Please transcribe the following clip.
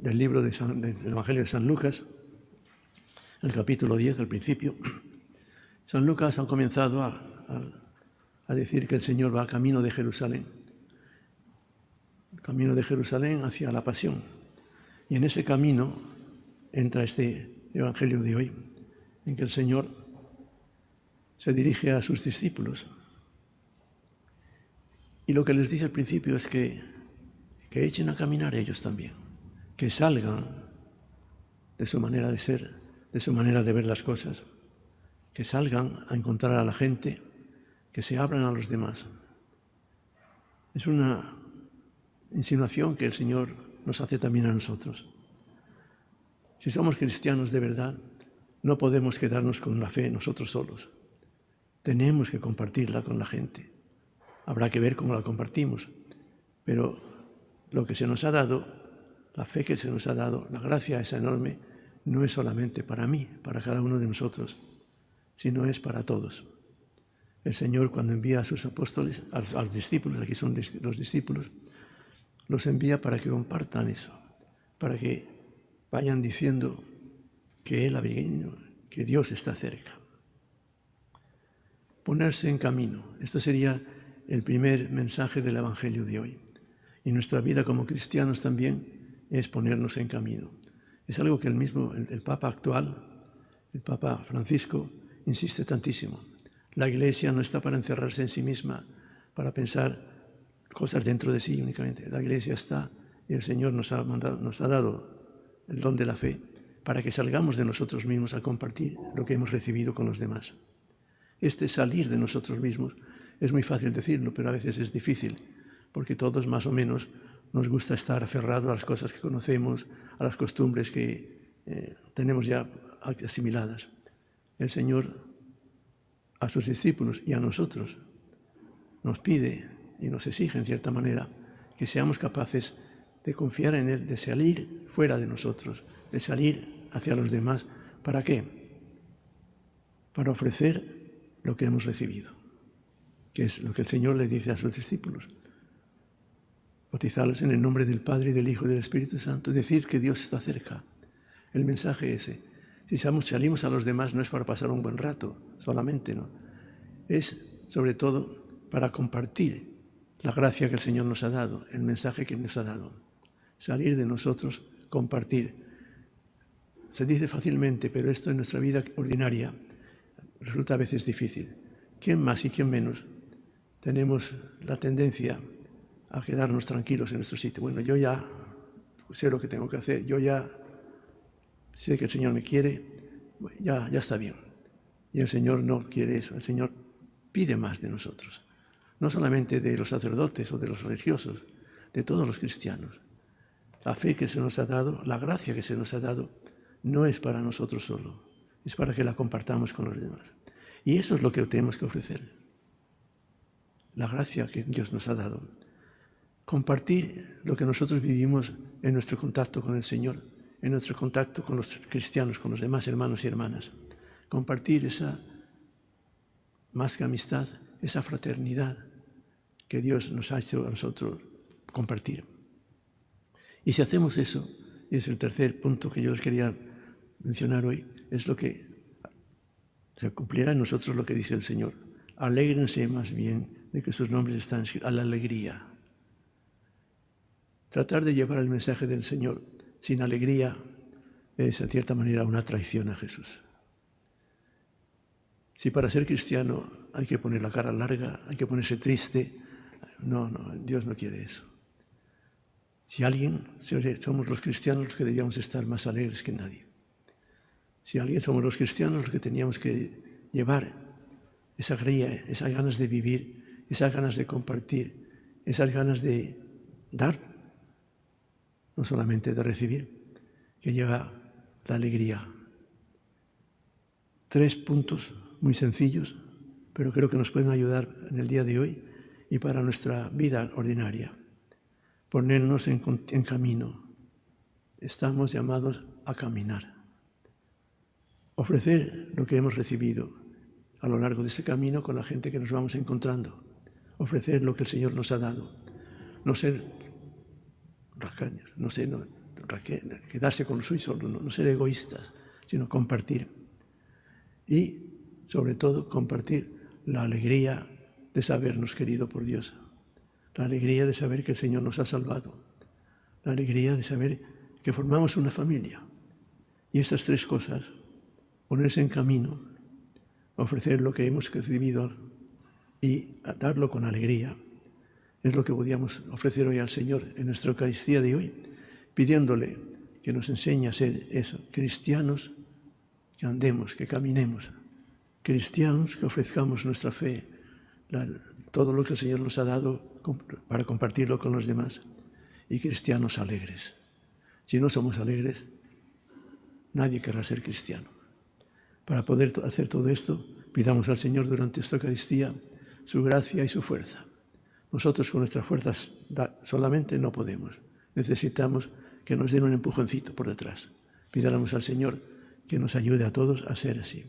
del libro del Evangelio de San Lucas, el capítulo 10, al principio. San Lucas ha comenzado a decir que el Señor va camino de Jerusalén hacia la pasión. Y en ese camino entra este Evangelio de hoy, en que el Señor se dirige a sus discípulos. Y lo que les dice al principio es que echen a caminar ellos también, que salgan de su manera de ser, de su manera de ver las cosas, que salgan a encontrar a la gente, que se abran a los demás. Es una insinuación que el Señor nos hace también a nosotros. Si somos cristianos de verdad, no podemos quedarnos con la fe nosotros solos. Tenemos que compartirla con la gente. Habrá que ver cómo la compartimos, pero lo que se nos ha dado, la fe que se nos ha dado, la gracia esa enorme, no es solamente para mí, para cada uno de nosotros, sino es para todos. El Señor, cuando envía a sus apóstoles, a los discípulos, aquí son los discípulos, los envía para que compartan eso, para que vayan diciendo que Él ha venido, que Dios está cerca. Ponerse en camino, esto sería el primer mensaje del Evangelio de hoy. Y nuestra vida como cristianos también es ponernos en camino. Es algo que el Papa actual, el Papa Francisco, insiste tantísimo. La Iglesia no está para encerrarse en sí misma, para pensar cosas dentro de sí únicamente. La Iglesia está, y el Señor nos ha dado el don de la fe, para que salgamos de nosotros mismos a compartir lo que hemos recibido con los demás. Este salir de nosotros mismos es muy fácil decirlo, pero a veces es difícil, porque todos más o menos nos gusta estar aferrados a las cosas que conocemos, a las costumbres que tenemos ya asimiladas. El Señor a sus discípulos y a nosotros nos pide y nos exige en cierta manera que seamos capaces de confiar en Él, de salir fuera de nosotros, de salir hacia los demás. ¿Para qué? Para ofrecer lo que hemos recibido, que es lo que el Señor le dice a sus discípulos. Bautizarlos en el nombre del Padre, y del Hijo y del Espíritu Santo, decir que Dios está cerca. El mensaje ese. Si salimos a los demás no es para pasar un buen rato solamente, ¿no? Es sobre todo para compartir la gracia que el Señor nos ha dado, el mensaje que nos ha dado. Salir de nosotros, compartir. Se dice fácilmente, pero esto en nuestra vida ordinaria resulta a veces difícil. ¿Quién más y quién menos tenemos la tendencia a quedarnos tranquilos en nuestro sitio? Bueno, yo ya sé lo que tengo que hacer, yo ya sé que el Señor me quiere, ya está bien. Y el Señor no quiere eso, el Señor pide más de nosotros. No solamente de los sacerdotes o de los religiosos, de todos los cristianos. La fe que se nos ha dado, la gracia que se nos ha dado, no es para nosotros solo, es para que la compartamos con los demás. Y eso es lo que tenemos que ofrecer. La gracia que Dios nos ha dado. Compartir lo que nosotros vivimos en nuestro contacto con el Señor, en nuestro contacto con los cristianos, con los demás hermanos y hermanas. Compartir esa, más que amistad, esa fraternidad que Dios nos ha hecho a nosotros compartir. Y si hacemos eso, y es el tercer punto que yo les quería mencionar hoy, es lo que se cumplirá en nosotros lo que dice el Señor. Alégrense más bien de que sus nombres están escritos, a la alegría. Tratar de llevar el mensaje del Señor sin alegría es, en cierta manera, una traición a Jesús. Si para ser cristiano hay que poner la cara larga, hay que ponerse triste, no, Dios no quiere eso. Si somos los cristianos los que debíamos estar más alegres que nadie. Si alguien somos los cristianos los que teníamos que llevar esa alegría, esas ganas de vivir, esas ganas de compartir, esas ganas de dar, no solamente de recibir, que lleva la alegría. 3 puntos muy sencillos, pero creo que nos pueden ayudar en el día de hoy y para nuestra vida ordinaria. Ponernos en camino. Estamos llamados a caminar. Ofrecer lo que hemos recibido a lo largo de ese camino con la gente que nos vamos encontrando. Ofrecer lo que el Señor nos ha dado. No ser racaños, no quedarse con lo suyo solo, no ser egoístas, sino compartir. Y, sobre todo, compartir la alegría de sabernos querido por Dios, la alegría de saber que el Señor nos ha salvado, la alegría de saber que formamos una familia. Y estas tres cosas, ponerse en camino, ofrecer lo que hemos recibido y darlo con alegría, es lo que podíamos ofrecer hoy al Señor en nuestra Eucaristía de hoy, pidiéndole que nos enseñe a ser eso, cristianos que andemos, que caminemos, cristianos que ofrezcamos nuestra fe, todo lo que el Señor nos ha dado para compartirlo con los demás, y cristianos alegres. Si no somos alegres, nadie querrá ser cristiano. Para poder hacer todo esto, pidamos al Señor durante esta Eucaristía su gracia y su fuerza. Nosotros con nuestras fuerzas solamente no podemos. Necesitamos que nos den un empujoncito por detrás. Pidamos al Señor que nos ayude a todos a ser así.